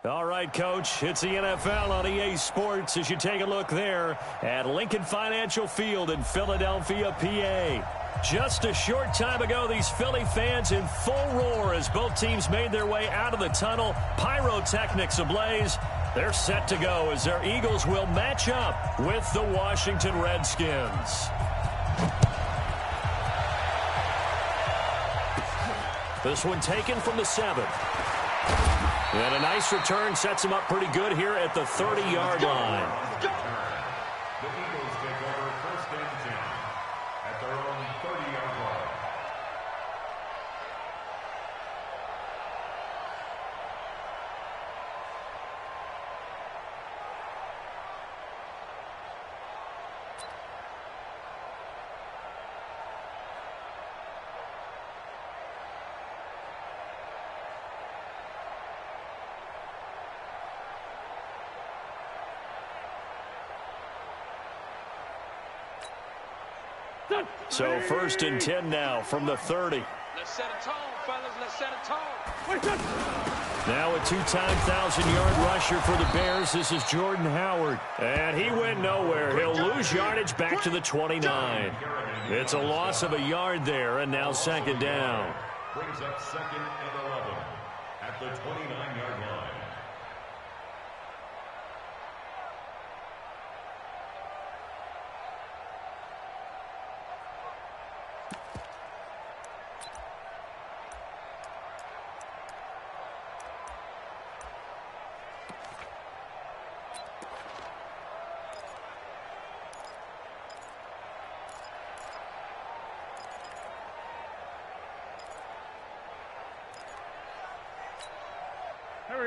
All right, Coach, it's the NFL on EA Sports as you take a look there at Lincoln Financial Field in Philadelphia, PA. Just a short time ago, these Philly fans in full roar as both teams made their way out of the tunnel. Pyrotechnics ablaze. They're set to go as their Eagles will match up with the Washington Redskins. This one taken from the 7. And a nice return sets him up pretty good here at the 30-yard line. The Eagles take over first and 10 at their own 30-yard line. So first and 10 now from the 30. Let's set a tone, fellas. Let's set a tone. Now a two-time 1,000-yard rusher for the Bears. This is Jordan Howard. And he went nowhere. He'll lose yardage back to the 29. It's a loss of a yard there, and now second down. Brings up second and 11 at the 29-yard line.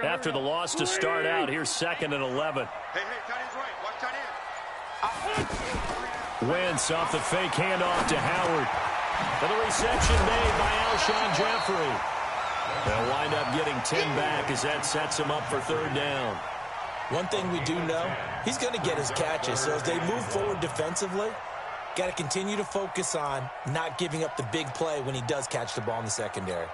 After the loss to start out, here's second and 11. Hey, tight end's right. Watch tight end. Wentz off the fake handoff to Howard. And the reception made by Alshon Jeffrey. They'll wind up getting 10 back as that sets him up for third down. One thing we do know, he's going to get his catches. So as they move forward defensively, got to continue to focus on not giving up the big play when he does catch the ball in the secondary.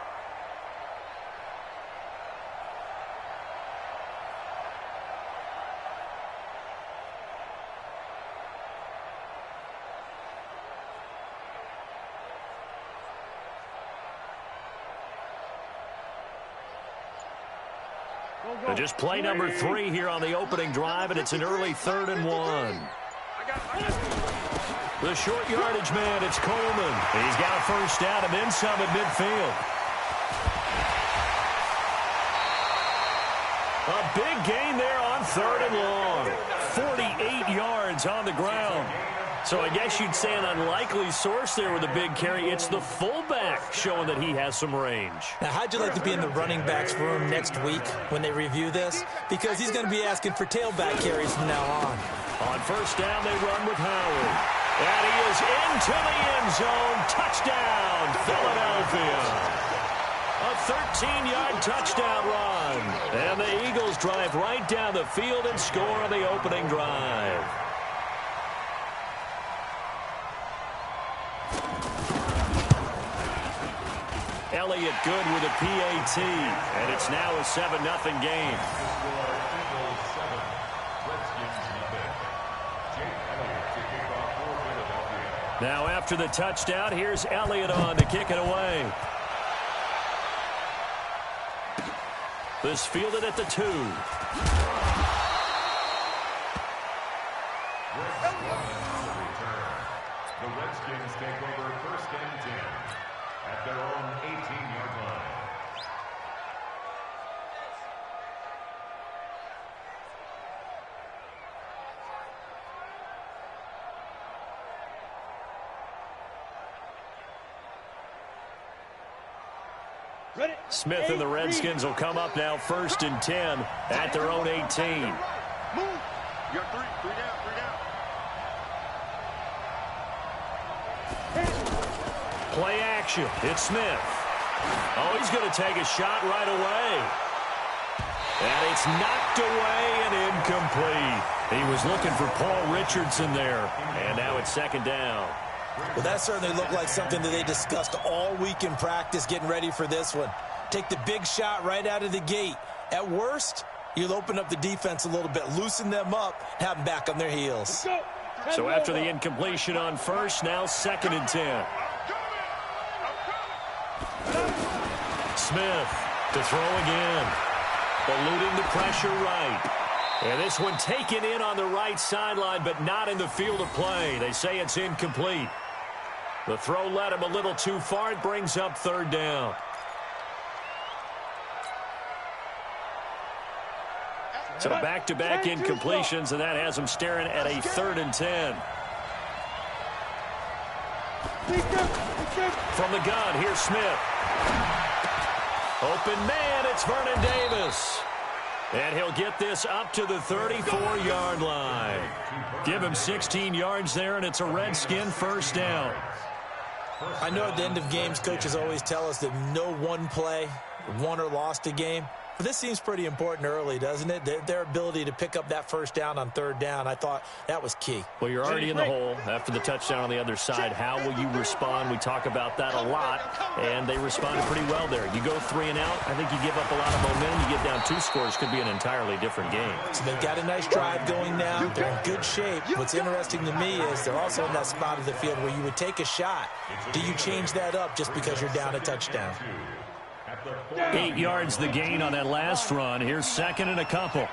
And just play number 3 here on the opening drive, and it's an early 3rd and 1. The short yardage man, it's Coleman. He's got a first down and then some at midfield. A big gain there on 3rd and long. 48 yards on the ground. So I guess you'd say an unlikely source there with a big carry. It's the fullback showing that he has some range. Now, how'd you like to be in the running backs room next week when they review this? Because he's going to be asking for tailback carries from now on. On first down, they run with Howard. And he is into the end zone. Touchdown, Philadelphia. A 13-yard touchdown run. And the Eagles drive right down the field and score on the opening drive. Elliott good with a PAT, and it's now a 7-0 game. Now after the touchdown, here's Elliott on to kick it away. This fielded at the 2. The Redskins take over first and 10 at their own 18-yard line. Smith and the Redskins will come up now first and 10 at their own 18. Move. You got 3 down, 3 down. Play action. It's Smith. Oh, he's going to take a shot right away. And it's knocked away and incomplete. He was looking for Paul Richardson there. And now it's second down. Well, that certainly looked like something that they discussed all week in practice getting ready for this one. Take the big shot right out of the gate. At worst, You'll open up the defense a little bit, loosen them up, have them back on their heels. So after the incompletion on first, now 2nd and 10. Smith to throw again. Eluding the pressure right. And this one taken in on the right sideline, but not in the field of play. They say it's incomplete. The throw led him a little too far. It brings up 3rd down. So back-to-back incompletions, and that has him staring at a 3rd and 10. From the gun, here's Smith. Open man, it's Vernon Davis. And he'll get this up to the 34-yard line. Give him 16 yards there, and it's a Redskin 1st down. I know at the end of games, coaches always tell us that no one play won or lost a game. But this seems pretty important early, doesn't it? Their ability to pick up that 1st down on 3rd down, I thought that was key. Well, you're already in the hole after the touchdown on the other side. How will you respond? We talk about that a lot, and they responded pretty well there. You go 3 and out, I think you give up a lot of momentum. You get down 2 scores, could be an entirely different game. So they've got a nice drive going now. They're in good shape. What's interesting to me is they're also in that spot of the field where you would take a shot. Do you change that up just because you're down a touchdown? 8 yards the gain on that last run. Here's 2nd and a couple.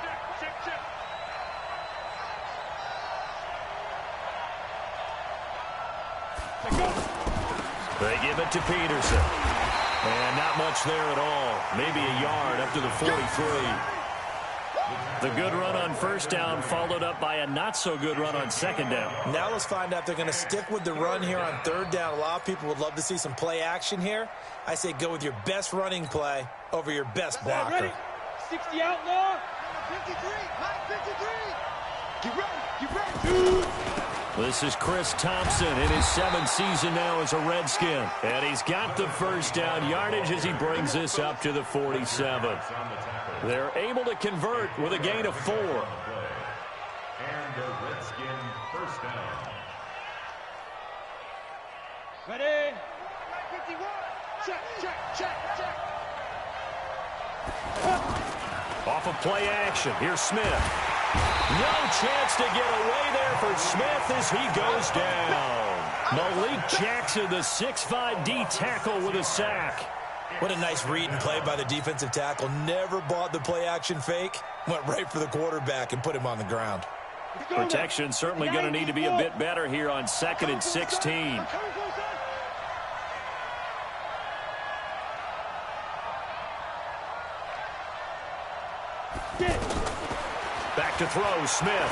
They give it to Peterson. And not much there at all. Maybe a yard up to the 43. The good run on 1st down followed up by a not-so-good run on 2nd down. Now let's find out if they're going to stick with the run here on 3rd down. A lot of people would love to see some play action here. I say go with your best running play over your best blocker. Ready? 60 outlaw. 53. 53. Get ready. This is Chris Thompson in his 7th season now as a Redskin. And he's got the 1st down yardage as he brings this up to the 47. They're able to convert with a gain of 4. And the Redskin 1st down. Ready? 51. Check. Off of play action. Here's Smith. No chance to get away there for Smith as he goes down. Malik Jackson, the 6'5" D tackle with a sack. What a nice read and play by the defensive tackle. Never bought the play action fake. Went right for the quarterback and put him on the ground. Protection certainly going to need to be a bit better here on 2nd and 16. Back to throw, Smith.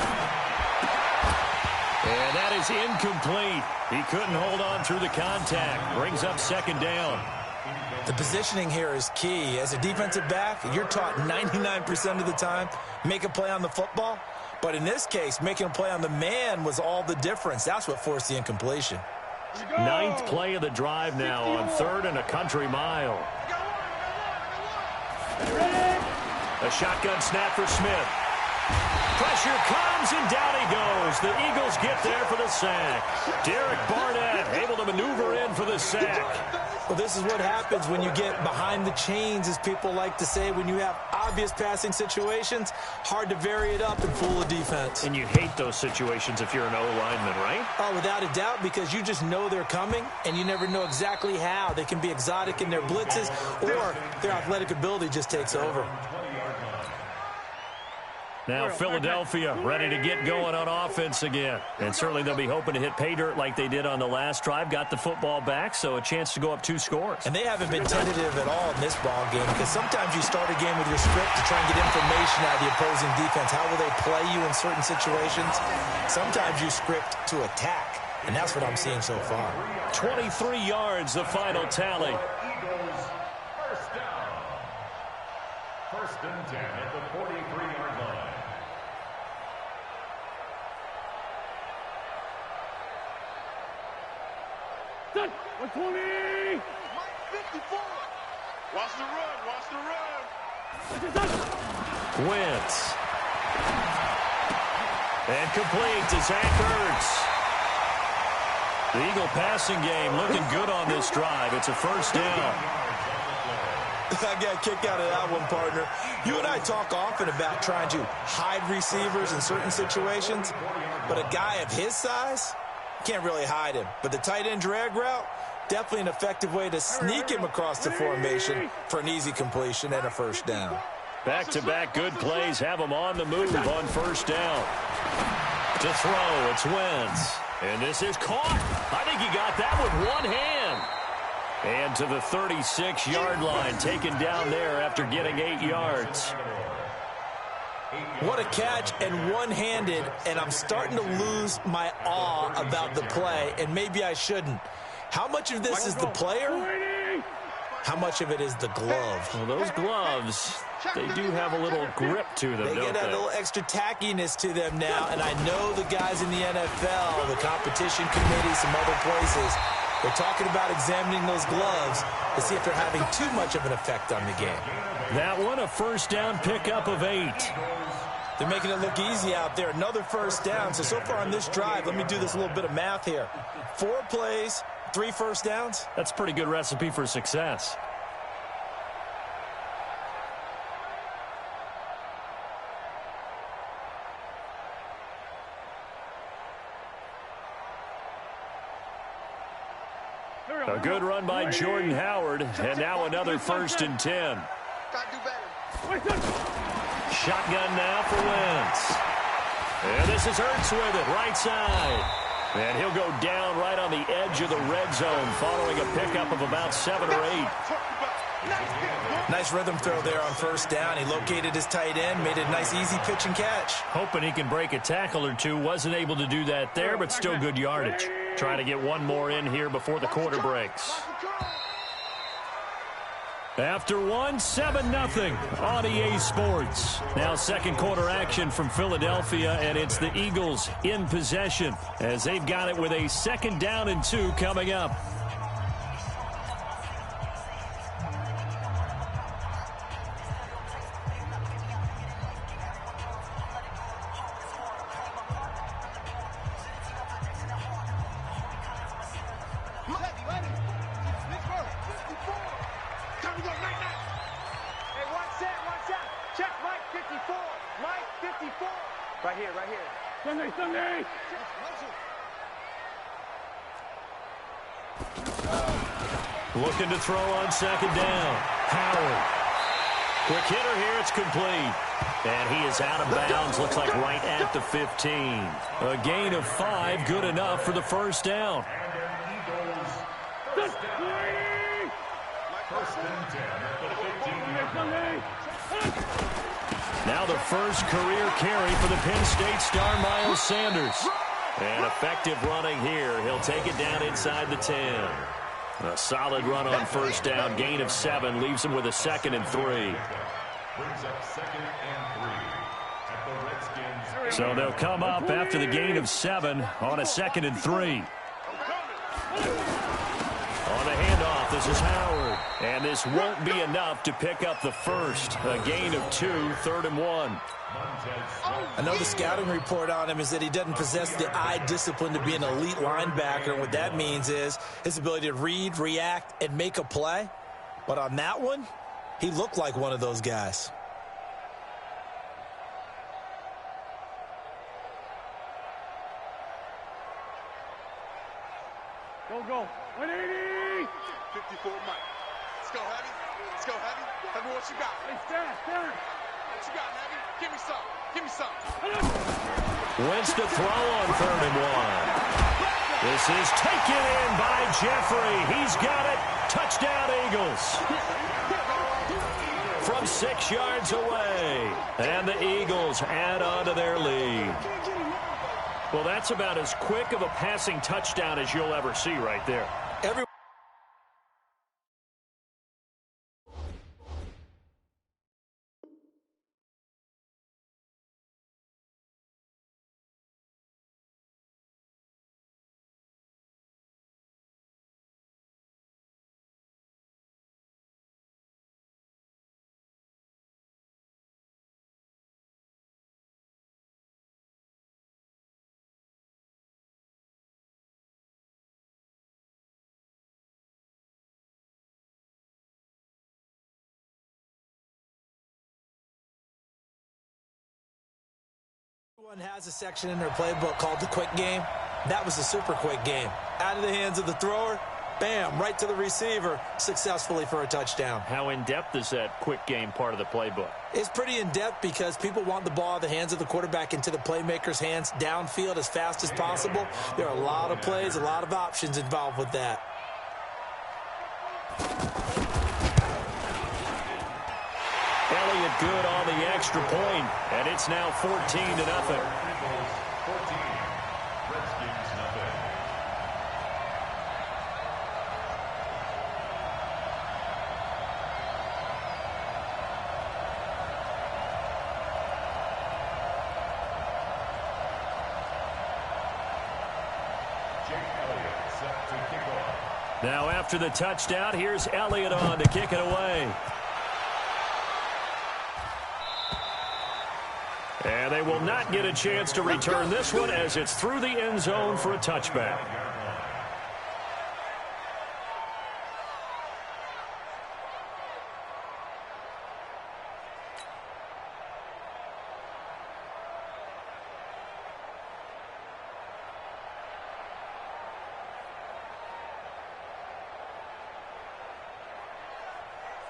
And that is incomplete. He couldn't hold on through the contact. Brings up 2nd down. The positioning here is key. As a defensive back, you're taught 99% of the time, make a play on the football. But in this case, making a play on the man was all the difference. That's what forced the incompletion. 9th play of the drive now on 3rd and a country mile. A shotgun snap for Smith. Pressure comes, and down he goes. The Eagles get there for the sack. Derek Barnett able to maneuver in for the sack. Well, this is what happens when you get behind the chains, as people like to say. When you have obvious passing situations, hard to vary it up and fool a defense. And you hate those situations if you're an O-lineman, right? Oh, without a doubt, because you just know they're coming, and you never know exactly how. They can be exotic in their blitzes, or their athletic ability just takes over. Now Philadelphia ready to get going on offense again. And certainly they'll be hoping to hit pay dirt like they did on the last drive. Got the football back, so a chance to go up 2 scores. And they haven't been tentative at all in this ball game, because sometimes you start a game with your script to try and get information out of the opposing defense. How will they play you in certain situations? Sometimes you script to attack, and that's what I'm seeing so far. 23 yards, the final tally. Eagles 1st down. 1st and 10 at the 43-yard line. Set. 120. 54. Watch the run. Wentz. And complete to Zach Ertz. The Eagle passing game looking good on this drive. It's a 1st down. I got a kick out of that one, partner. You and I talk often about trying to hide receivers in certain situations, but a guy of his size can't really hide him. But the tight end drag route, definitely an effective way to sneak him across the formation for an easy completion and a first down. Back-to-back good plays have him on the move on first down. To throw, it's Wentz. And this is caught. I think he got that with one hand. And to the 36-yard line, taken down there after getting 8 yards. What a catch, and one-handed, and I'm starting to lose my awe about the play, and maybe I shouldn't. How much of this is the player? How much of it is the glove? Well, those gloves, they do have a little grip to them, They don't get a they? little extra tackiness to them now, and I know the guys in the NFL, the competition committee, some other places, they're talking about examining those gloves to see if they're having too much of an effect on the game. That one, a first down pickup of 8. They're making it look easy out there. Another first down. So far on this drive, let me do this little bit of math here. 4 plays, 3 first downs. That's a pretty good recipe for success. A good run by Jordan Howard, and now another 1st and 10. Gotta do better. Shotgun now for Wentz. And this is Hurts with it, right side. And he'll go down right on the edge of the red zone following a pickup of about 7 or 8. Nice rhythm throw there on first down. He located his tight end, made a nice easy pitch and catch. Hoping he can break a tackle or two. Wasn't able to do that there, but still good yardage. Trying to get one more in here before the quarter breaks. After one, 7-0 on EA Sports. Now second quarter action from Philadelphia, and it's the Eagles in possession as they've got it with a 2nd down and 2 coming up. Sunday. Looking to throw on 2nd down. Howard. Quick hitter here. It's complete. And he is out of bounds. Looks like right at the 15. A gain of 5. Good enough for the first down. First and 10 at the 15. Now the first career carry for the Penn State star Miles Sanders. And effective running here. He'll take it down inside the 10. A solid run on first down. Gain of 7. Leaves him with a 2nd and 3. Brings up 2nd and 3 at the Redskins. So they'll come up after the gain of 7 on a 2nd and 3. On the handoff, this is Howard. And this won't be enough to pick up the first. A gain of 2, 3rd and 1. I know the scouting report on him is that he doesn't possess the eye discipline to be an elite linebacker. And what that means is his ability to read, react, and make a play. But on that one, he looked like one of those guys. Go. 180. 54 Mike. Let's go, Heavy. Let's go, Heavy. Heavy, what you got? Hey, stand. What you got, Heavy? Give me some. Give me some. Wentz to throw on 3rd and 1. This is taken in by Jeffrey. He's got it. Touchdown, Eagles. From 6 yards away. And the Eagles add on to their lead. Well, that's about as quick of a passing touchdown as you'll ever see right there. Every Everyone has a section in their playbook called the quick game. That was a super quick game. Out of the hands of the thrower, bam, right to the receiver, successfully for a touchdown. How in-depth is that quick game part of the playbook? It's pretty in-depth because people want the ball out of the hands of the quarterback into the playmaker's hands downfield as fast as possible. There are a lot of plays, a lot of options involved with that. Elliott good on the extra point, and it's now 14-0. Now after the touchdown, here's Elliott on to kick it away. And they will not get a chance to return this one as it's through the end zone for a touchback.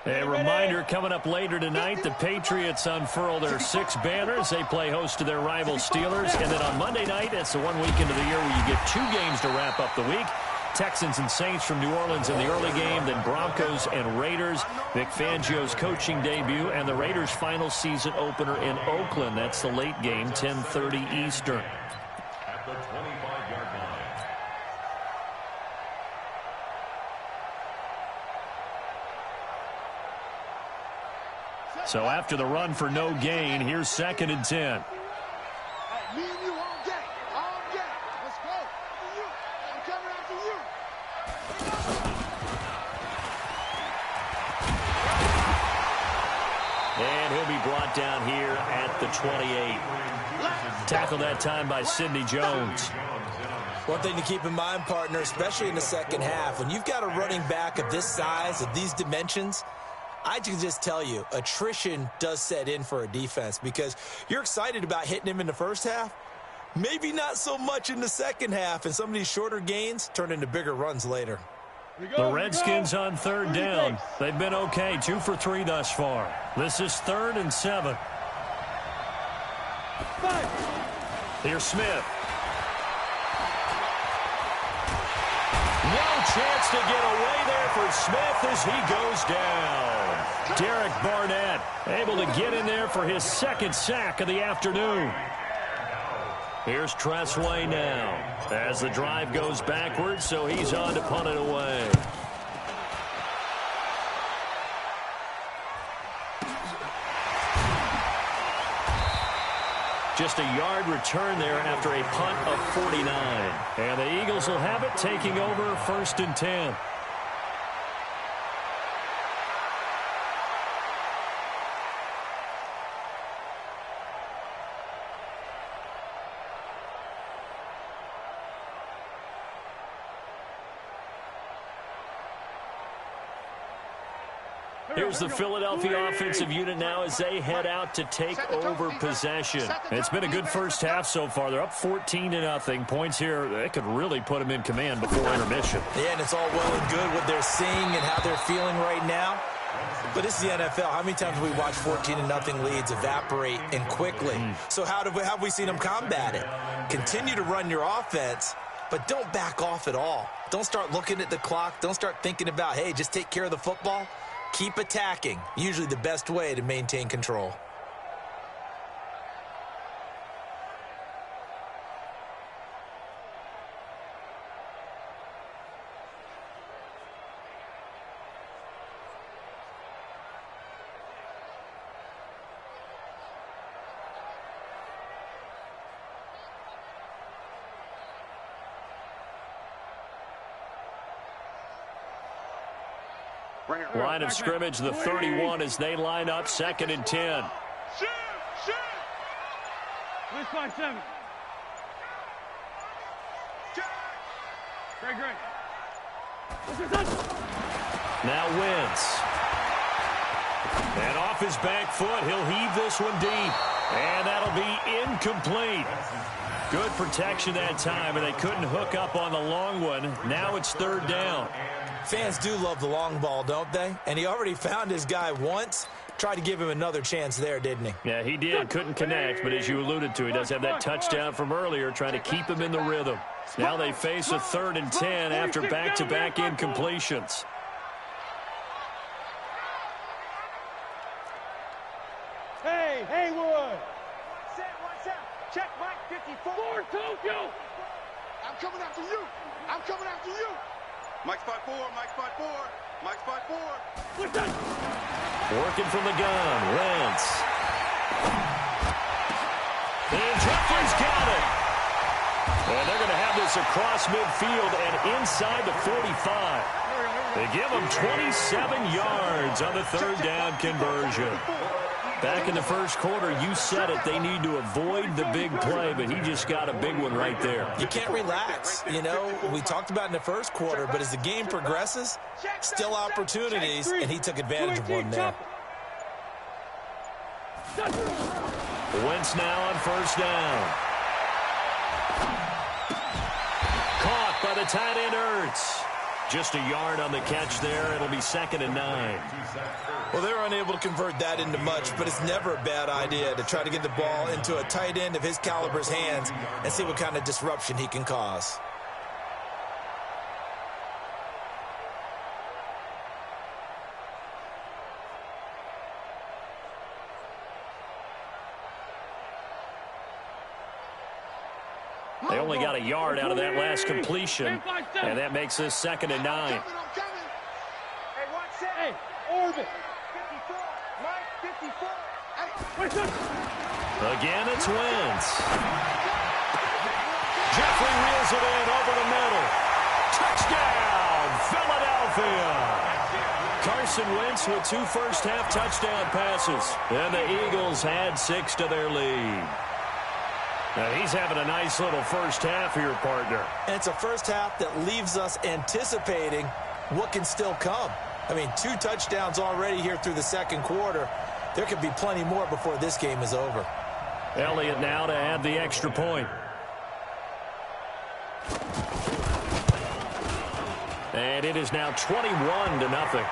A reminder, coming up later tonight, the Patriots unfurl their 6 banners. They play host to their rival Steelers. And then on Monday night, it's the one weekend of the year where you get 2 games to wrap up the week. Texans and Saints from New Orleans in the early game, then Broncos and Raiders. Vic Fangio's coaching debut and the Raiders' final season opener in Oakland. That's the late game, 10:30 Eastern. At the 25-yard line. So after the run for no gain, here's 2nd and 10. Me and you all day. All day. Let's go. After you. I'm coming after you. And he'll be brought down here at the 28. Tackled that time by Sidney Jones. One thing to keep in mind, partner, especially in the second half, when you've got a running back of this size, of these dimensions, I can just tell you, attrition does set in for a defense because you're excited about hitting him in the first half. Maybe not so much in the second half, and some of these shorter gains turn into bigger runs later. The Redskins on 3rd down. They've been okay, 2 for 3 thus far. This is 3rd and 7. Here's Smith. No chance to get away there for Smith as he goes down. Derek Barnett able to get in there for his 2nd sack of the afternoon. Here's Tressway now as the drive goes backwards, so he's on to punt it away. Just a yard return there after a punt of 49. And the Eagles will have it, taking over 1st and 10. Here's the Philadelphia offensive unit now as they head out to take over possession. It's been a good first half so far. They're up 14-0. Points here, they could really put them in command before intermission. Yeah, and it's all well and good what they're seeing and how they're feeling right now. But this is the NFL. How many times have we watched 14-0 leads evaporate and quickly? So how have we seen them combat it? Continue to run your offense, but don't back off at all. Don't start looking at the clock. Don't start thinking about, hey, just take care of the football. Keep attacking. Usually the best way to maintain control. Line of scrimmage, the 31 as they line up 2nd and 10. Shoot! Nice 5-7. Great. Now Wentz. And off his back foot, he'll heave this one deep. And that'll be incomplete. Good protection that time, and they couldn't hook up on the long one. Now it's third down. Fans do love the long ball, don't they? And he already found his guy once. Tried to give him another chance there, didn't he? Yeah, he did. Couldn't connect, but as you alluded to, he does have that touchdown from earlier, trying to keep him in the rhythm. Now they face a 3rd and 10 after back-to-back incompletions. Hey, Haywood. Check Mike 54. Tokyo. I'm coming after you. I'm coming after you. Mike spot 4. Mike spot 4. Mike spot 4. Working from the gun, Wentz. And Jeffrey's got it. And they're going to have this across midfield and inside the 45. They give them 27 yards on the 3rd down conversion. Back in the first quarter, you said it, they need to avoid the big play, but he just got a big one right there. You can't relax. You know, we talked about in the first quarter, but as the game progresses, still opportunities, and he took advantage of one there. Wentz now on 1st down. Caught by the tight end, Ertz. Just a yard on the catch there. It'll be 2nd and 9. Well, they're unable to convert that into much, but it's never a bad idea to try to get the ball into a tight end of his caliber's hands and see what kind of disruption he can cause. They only got a yard out of that last completion, and that makes this 2nd and 9. I'm coming. Hey, watch that. Hey, Orbit. 54. Mike 54. Hey. Again, it's Wentz. Jeffrey reels it in over the middle. Touchdown, Philadelphia. Carson Wentz with 2 first-half touchdown passes. And the Eagles add 6 to their lead. Now he's having a nice little first half here, partner. And it's a first half that leaves us anticipating what can still come. I mean, 2 touchdowns already here through the 2nd quarter. There could be plenty more before this game is over. Elliott now to add the extra point. And it is now 21-0.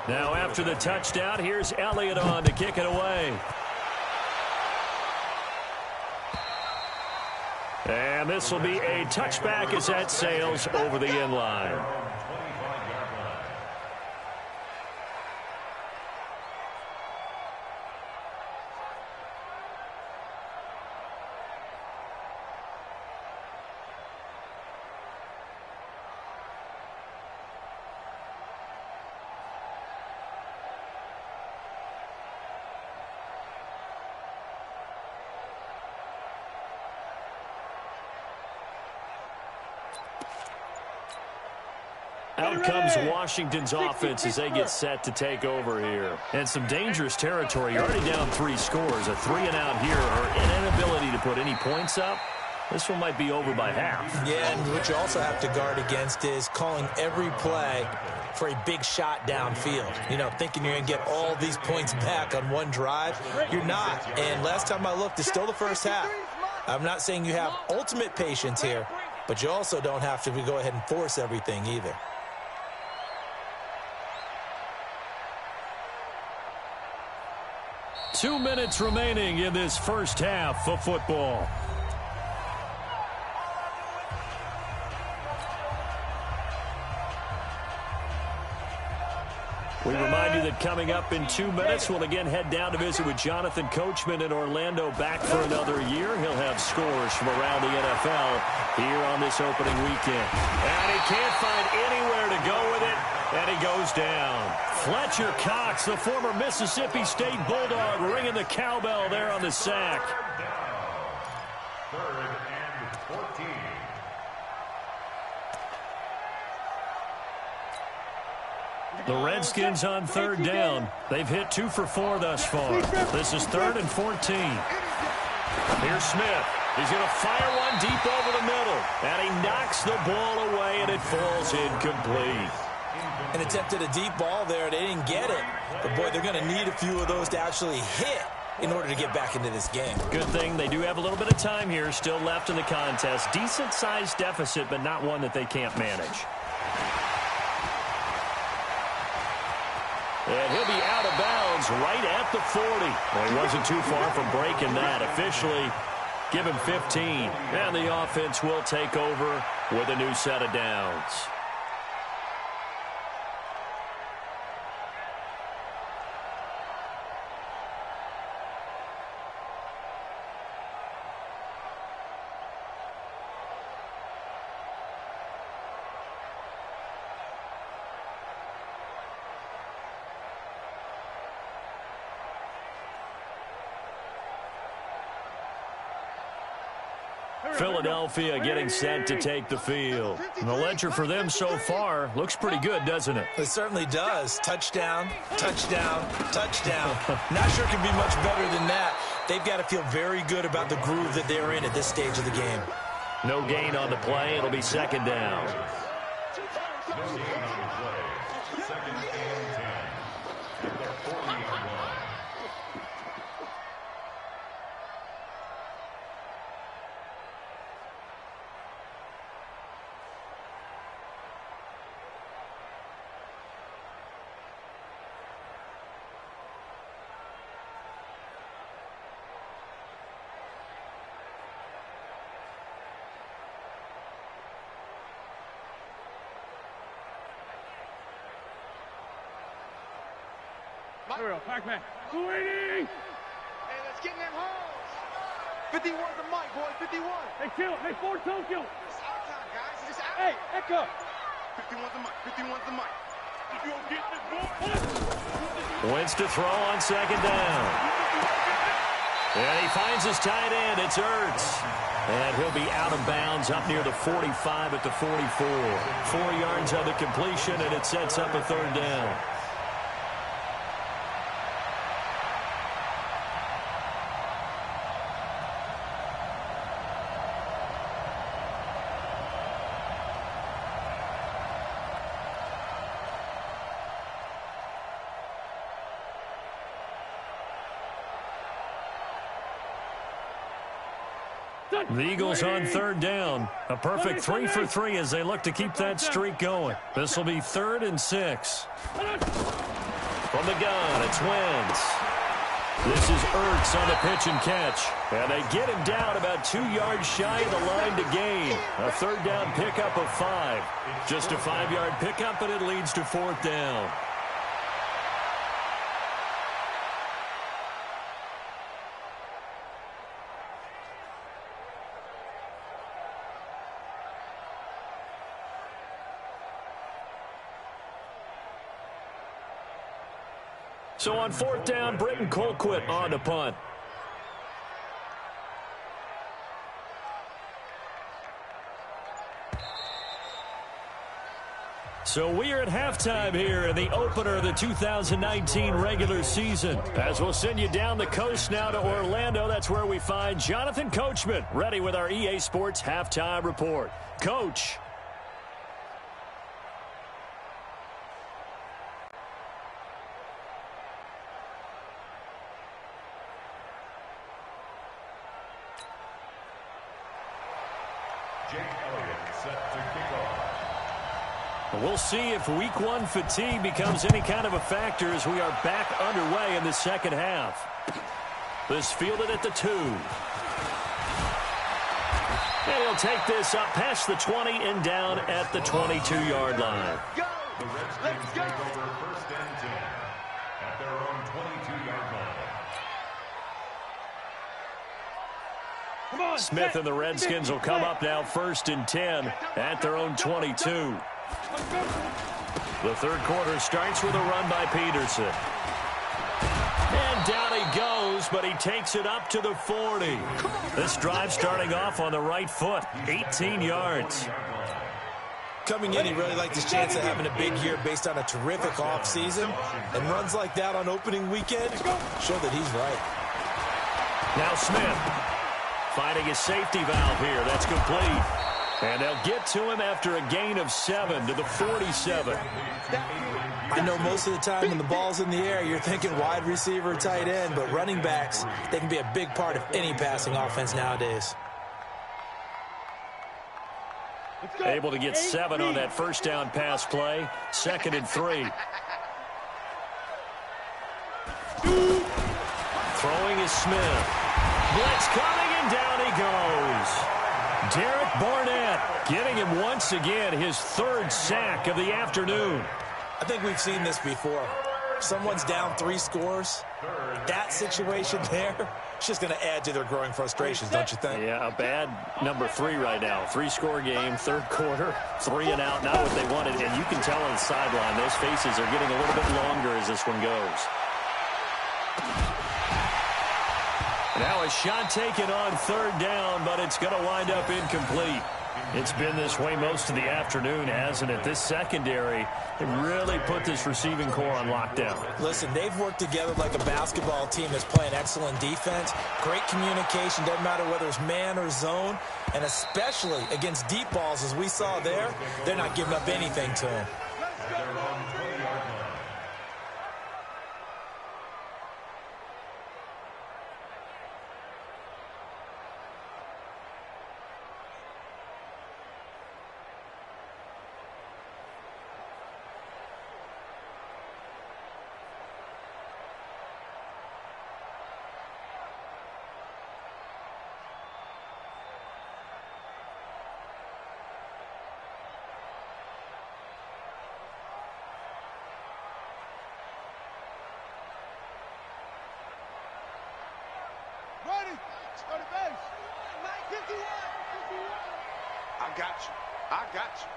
Now after the touchdown, here's Elliott on to kick it away. And this will be a touchback as that sails over the end line. Out comes Washington's offense as they get set to take over here. And some dangerous territory. You're already down 3 scores. A 3-and-out here, or an inability to put any points up. This one might be over by half. Yeah, and what you also have to guard against is calling every play for a big shot downfield. You know, thinking you're going to get all these points back on one drive. You're not. And last time I looked, it's still the first half. I'm not saying you have ultimate patience here, but you also don't have to go ahead and force everything either. Two minutes remaining in this first half of football. We remind you that coming up in 2 minutes, we'll again head down to visit with Jonathan Coachman in Orlando, back for another year. He'll have scores from around the NFL here on this opening weekend. And he can't find anywhere to go with it, and he goes down. Fletcher Cox, the former Mississippi State Bulldog, ringing the cowbell there on the sack. 14. The Redskins on third down. They've hit 2 for 4 thus far. This is 3rd and 14. Here's Smith. He's going to fire one deep over the middle. And he knocks the ball away, and it falls incomplete. And attempted a deep ball there. They didn't get it. But, boy, they're going to need a few of those to actually hit in order to get back into this game. Good thing they do have a little bit of time here still left in the contest. Decent-sized deficit, but not one that they can't manage. And he'll be out of bounds right at the 40. Well, he wasn't too far from breaking that. Officially give him 15. And the offense will take over with a new set of downs. Philadelphia getting set to take the field. And the ledger for them so far looks pretty good, doesn't it? It certainly does. Touchdown, touchdown, touchdown. Not sure it can be much better than that. They've got to feel very good about the groove that they're in at this stage of the game. No gain on the play. It'll be 2nd down. No gain on the play. 2nd and 10. At the 40-yard line. Pac-Man. Hey, let's get in them holes. 51's the mic, boy. 51. Hey, chill. Hey, Ford Tokyo. It's out time, guys. It's out. Hey, Echo. 51's the mic. 51's the mic. If you don't get this ball, Wentz to throw on 2nd down. And he finds his tight end. It's Ertz. And he'll be out of bounds up near the 45 at the 44. 4 yards on the completion, and it sets up a 3rd down. The Eagles on 3rd down. A perfect 3 for 3 as they look to keep that streak going. This will be 3rd and 6. From the gun, it's Wentz. This is Ertz on the pitch and catch. And they get him down about 2 yards shy of the line to gain. A 3rd down pickup of 5. Just a 5-yard pickup, and it leads to 4th down. So on 4th down, Britton Colquitt on to punt. So we are at halftime here in the opener of the 2019 regular season. As we'll send you down the coast now to Orlando, that's where we find Jonathan Coachman ready with our EA Sports halftime report. Coach. We'll see if week 1 fatigue becomes any kind of a factor as we are back underway in the 2nd half. This fielded at the 2. And he'll take this up past the 20 and down at the 22-yard line. The Redskins take over 1st and 10 at their own 22-yard line. Smith and the Redskins will come up now 1st and 10 at their own 22. The 3rd quarter starts with a run by Peterson. And down he goes close, but he takes it up to the 40. This drive starting off on the right foot, 18 yards. Coming in, he really liked his chance of having a big year based on a terrific offseason. And runs like that on opening weekend show that he's right. Now Smith finding his safety valve here. That's complete. And they'll get to him after a gain of 7 to the 47. I know most of the time when the ball's in the air, you're thinking wide receiver, tight end, but running backs, they can be a big part of any passing offense nowadays. Able to get 7 on that first down pass play. 2nd and 3. Throwing is Smith. Blitz coming, and down he goes. Derek Barnett getting him once again his 3rd sack of the afternoon. I think we've seen this before. Someone's down 3 scores. That situation there, it's just going to add to their growing frustrations, don't you think? Yeah, a bad number 3 right now. 3-score game, 3rd quarter, 3 and out, not what they wanted. And you can tell on the sideline, those faces are getting a little bit longer as this one goes. Now a shot taken on 3rd down, but it's going to wind up incomplete. It's been this way most of the afternoon, hasn't it? This secondary really put this receiving core on lockdown. Listen, they've worked together like a basketball team that's playing excellent defense. Great communication, doesn't matter whether it's man or zone. And especially against deep balls, as we saw there, they're not giving up anything to them. I got you. I got you.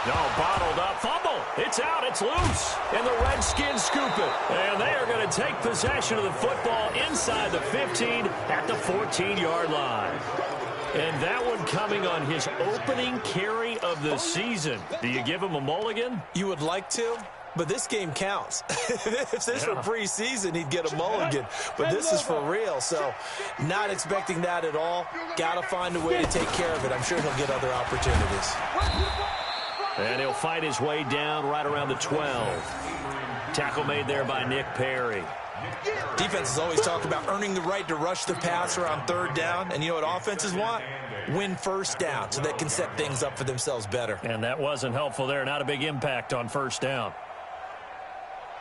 No, bottled up. Fumble. It's out. It's loose. And the Redskins scoop it. And they are going to take possession of the football inside the 15 at the 14-yard line. And that one coming on his opening carry of the season. Do you give him a mulligan? You would like to, but this game counts. If this were preseason, he'd get a mulligan. But this is for real, so not expecting that at all. Got to find a way to take care of it. I'm sure he'll get other opportunities. And he'll fight his way down right around the 12. Tackle made there by Nick Perry. Defenses always talk about earning the right to rush the passer on 3rd down. And you know what offenses want? Win 1st down so they can set things up for themselves better. And that wasn't helpful there. Not a big impact on 1st down.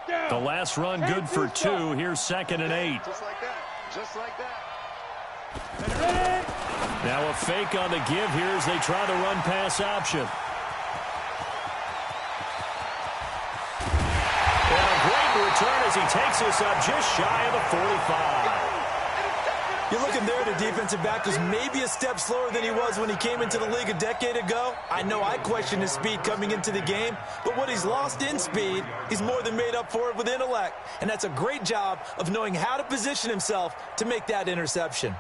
The last run good for 2. Here's 2nd and 8. Just like that. Just like that. Now a fake on the give here as they try the run-pass option. And a great return as he takes us up just shy of the 45. You're looking there at a defensive back who's maybe a step slower than he was when he came into the league a decade ago. I know I questioned his speed coming into the game, but what he's lost in speed, he's more than made up for it with intellect. And that's a great job of knowing how to position himself to make that interception.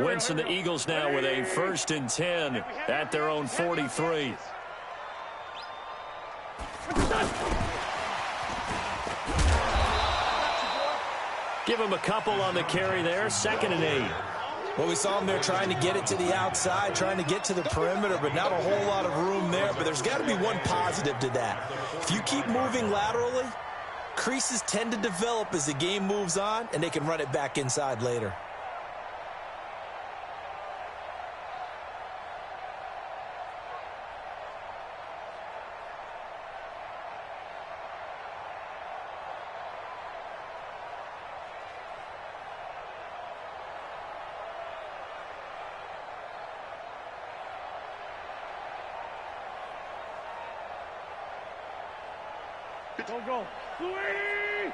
Winston, the Eagles now with a 1st and 10 at their own 43. Give him a couple on the carry there. 2nd and 8. Well, we saw him there trying to get it to the outside, trying to get to the perimeter, but not a whole lot of room there. But there's got to be one positive to that. If you keep moving laterally, creases tend to develop as the game moves on, and they can run it back inside later. Don't go. Louis!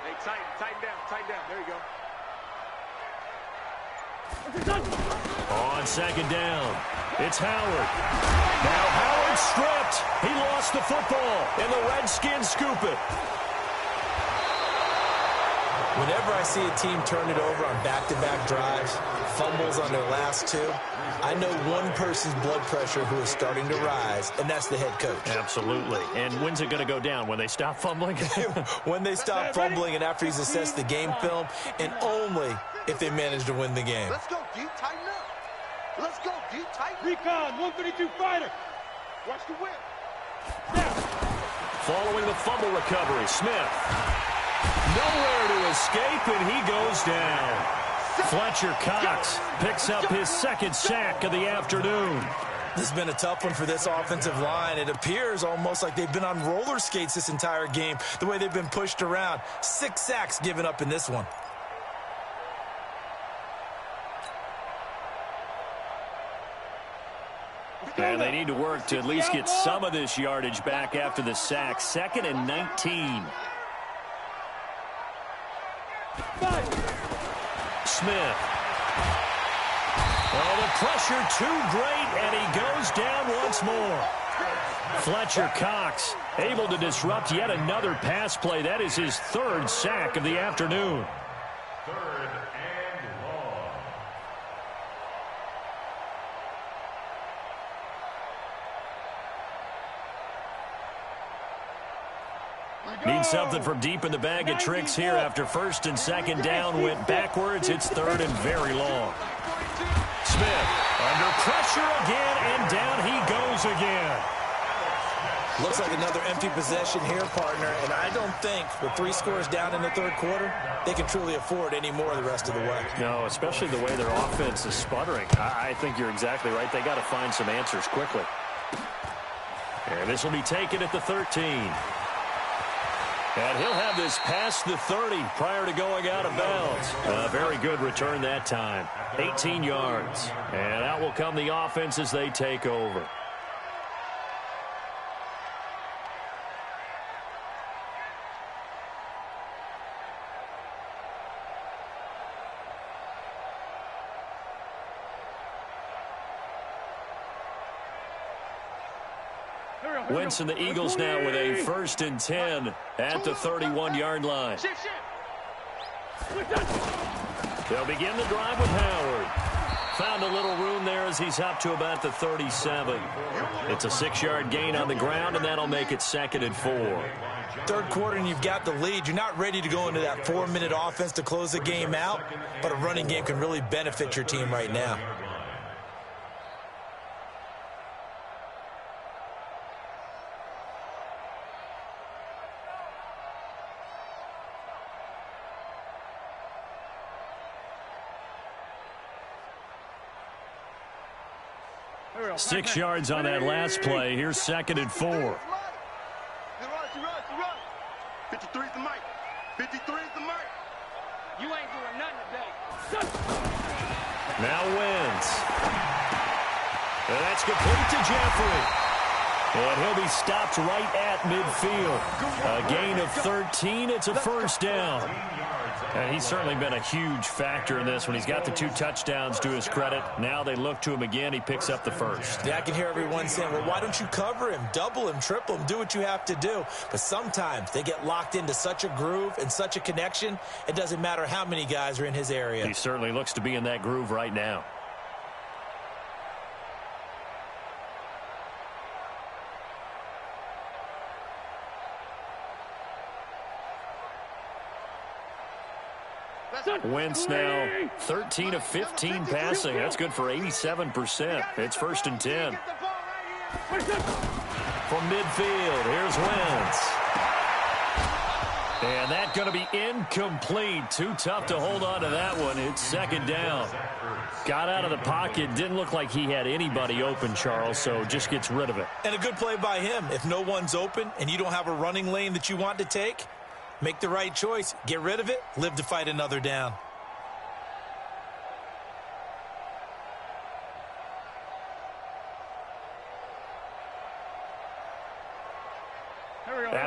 Hey, tighten down. There you go. On second down, it's Howard. Now Howard stripped. He lost the football, and the Redskins scoop it. Whenever I see a team turn it over on back-to-back drives, fumbles on their last two, I know one person's blood pressure who is starting to rise, and that's the head coach. Absolutely. And when's it going to go down? When they stop fumbling? When they stop fumbling and after he's assessed the game film, and only if they manage to win the game. Let's go deep, tighten up. Let's go deep, tighten up. Recon, 132 fighter. Watch the whip. Following the fumble recovery, Smith. Nowhere to escape, and he goes down. Fletcher Cox picks up his second sack of the afternoon. This has been a tough one for this offensive line. It appears almost like they've been on roller skates this entire game, the way they've been pushed around. 6 sacks given up in this one. And they need to work to at least get some of this yardage back after the sack. 2nd and 19. Smith. Oh, the pressure too great, and he goes down once more. Fletcher Cox able to disrupt yet another pass play. That is his 3rd sack of the afternoon. 3rd and long. Need something from deep in the bag of tricks here after 1st and 2nd down went backwards. It's 3rd and very long. Smith under pressure again, and down he goes again. Looks like another empty possession here, partner, and I don't think with 3 scores down in the 3rd quarter, they can truly afford any more the rest of the way. No, especially the way their offense is sputtering. I think you're exactly right. They got to find some answers quickly. And this will be taken at the 13. And he'll have this past the 30 prior to going out of bounds. A very good return that time. 18 yards. And out will come the offense as they take over. Wentz and the Eagles now with a 1st and 10 at the 31-yard line. They'll begin the drive with Howard. Found a little room there as he's up to about the 37. It's a 6-yard gain on the ground, and that'll make it 2nd and 4. 3rd quarter, and you've got the lead. You're not ready to go into that 4-minute offense to close the game out, but a running game can really benefit your team right now. Six yards on that last play. Here's 2nd and 4. 53's the mic. 53's the mic. You ain't doing nothing today. Now Wentz. And that's complete to Jeffrey. And he'll be stopped right at midfield. A gain of 13. It's a 1st down. And he's certainly been a huge factor in this when he's got the 2 touchdowns to his credit. Now they look to him again. He picks up the 1st. Yeah, I can hear everyone saying, well, why don't you cover him, double him, triple him, do what you have to do. But sometimes they get locked into such a groove and such a connection, it doesn't matter how many guys are in his area. He certainly looks to be in that groove right now. Wentz now 13 of 15 passing. That's good for 87%. It's 1st and 10. From midfield, here's Wentz. And that's going to be incomplete. Too tough to hold on to that one. It's 2nd down. Got out of the pocket. Didn't look like he had anybody open, Charles, so just gets rid of it. And a good play by him. If no one's open and you don't have a running lane that you want to take, make the right choice. Get rid of it. Live to fight another down.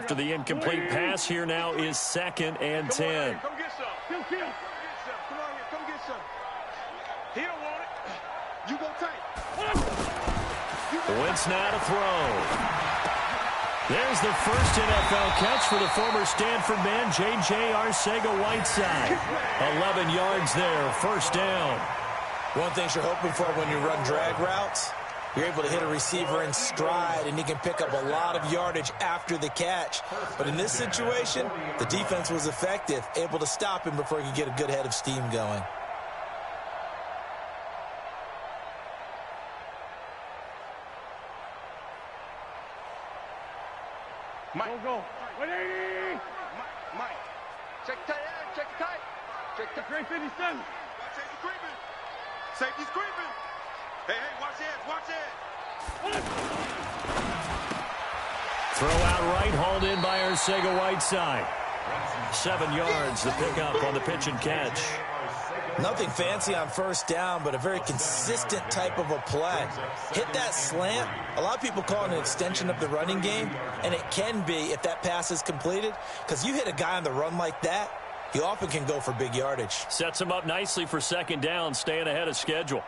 after the incomplete pass. Here now is 2nd and 10. Come get some. Come get some. Come on here. Come get some. He don't want it. You go tight. Wentz now to throw. There's the first NFL catch for the former Stanford man, J.J. Arcega-Whiteside. 11 yards there, first down. One thing you're hoping for when you run drag routes, you're able to hit a receiver in stride, and he can pick up a lot of yardage after the catch. But in this situation, the defense was effective, able to stop him before he could get a good head of steam going. Mike. Go. 180. Mike. Check tight. Check tight. Check tight. Great 57. Safety creeping. Safety's creeping. Hey, watch it. Watch it. Throw out right, hauled in by Arcega-Whiteside. 7 yards, the pickup on the pitch and catch. Nothing fancy on first down, but a very consistent type of a play. Hit that slant. A lot of people call it an extension of the running game, and it can be if that pass is completed, because you hit a guy on the run like that, he often can go for big yardage. Sets him up nicely for 2nd down, staying ahead of schedule.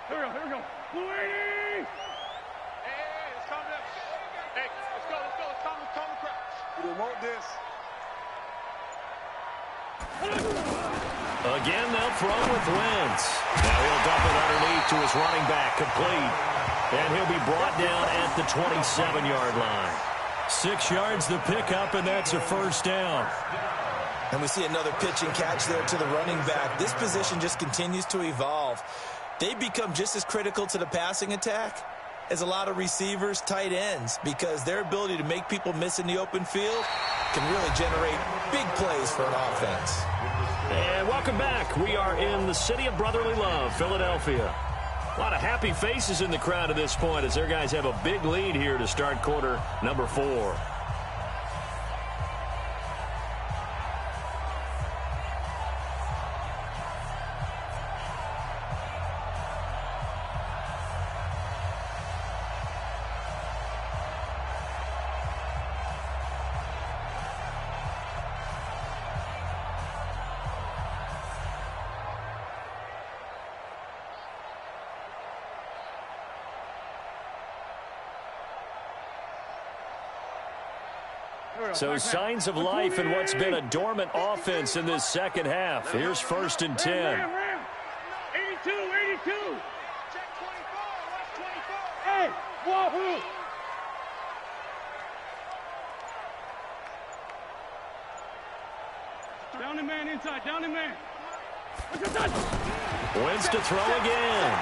Here we go. 280. Hey, let's calm down. Hey, let's go. Let's calm the crowd. We don't want this. Again, they'll throw with Wentz. Now he'll dump it underneath to his running back, complete. And he'll be brought down at the 27-yard line. 6 yards the pickup, and that's a first down. And we see another pitch and catch there to the running back. This position just continues to evolve. They become just as critical to the passing attack as a lot of receivers, tight ends, because their ability to make people miss in the open field can really generate big plays for an offense. And welcome back. We are in the city of brotherly love, Philadelphia. A lot of happy faces in the crowd at this point as their guys have a big lead here to start quarter number 4. So signs of life in what's been a dormant offense in this second half. Here's 1st and 10. 82. Check 24. Watch 24. Hey, wahoo. Down the man inside. Down the man. Wentz to throw again.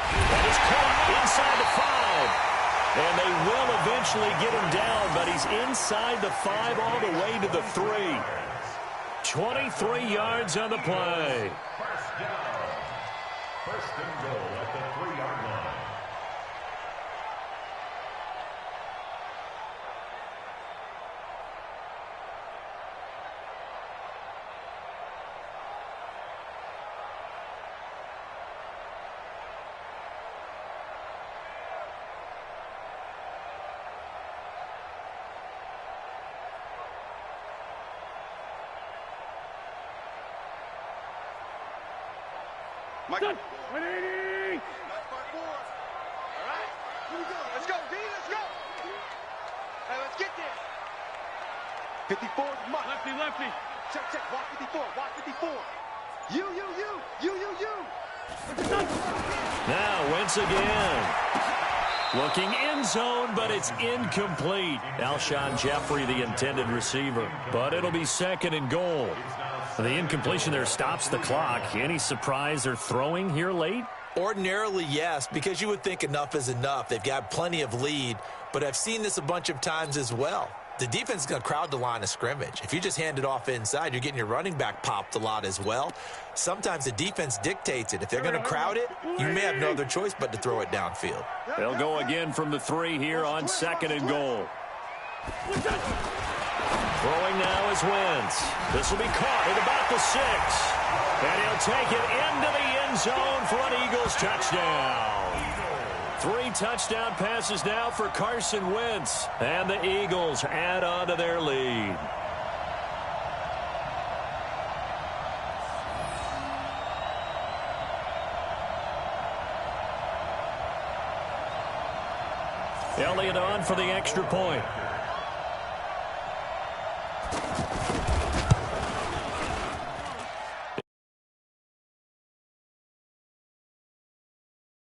And it's caught inside the 5. And they will eventually get him down, but he's inside the 5 all the way to the 3. 23 yards on the play. First down. First and goal at the 3-yard line. Mike. 180. Mike 5-4. All right. Here we go. Let's go, D. Let's go. Hey, let's get there. 54 is Mike. Lefty. Check. Walk 54. Walk 54. You. Now Wentz again. Looking end zone, but it's incomplete. Alshon Jeffrey, the intended receiver. But it'll be 2nd and goal. The incompletion there stops the clock. Any surprise they're throwing here late? Ordinarily, yes, because you would think enough is enough. They've got plenty of lead, but I've seen this a bunch of times as well. The defense is going to crowd the line of scrimmage. If you just hand it off inside, you're getting your running back popped a lot as well. Sometimes the defense dictates it. If they're going to crowd it, you may have no other choice but to throw it downfield. They'll go again from the 3 here on 2nd and goal. Throwing now is Wentz. This will be caught at about the 6. And he'll take it into the end end zone for an Eagles touchdown. 3 touchdown passes now for Carson Wentz. And the Eagles add on to their lead. Elliott on for the extra point.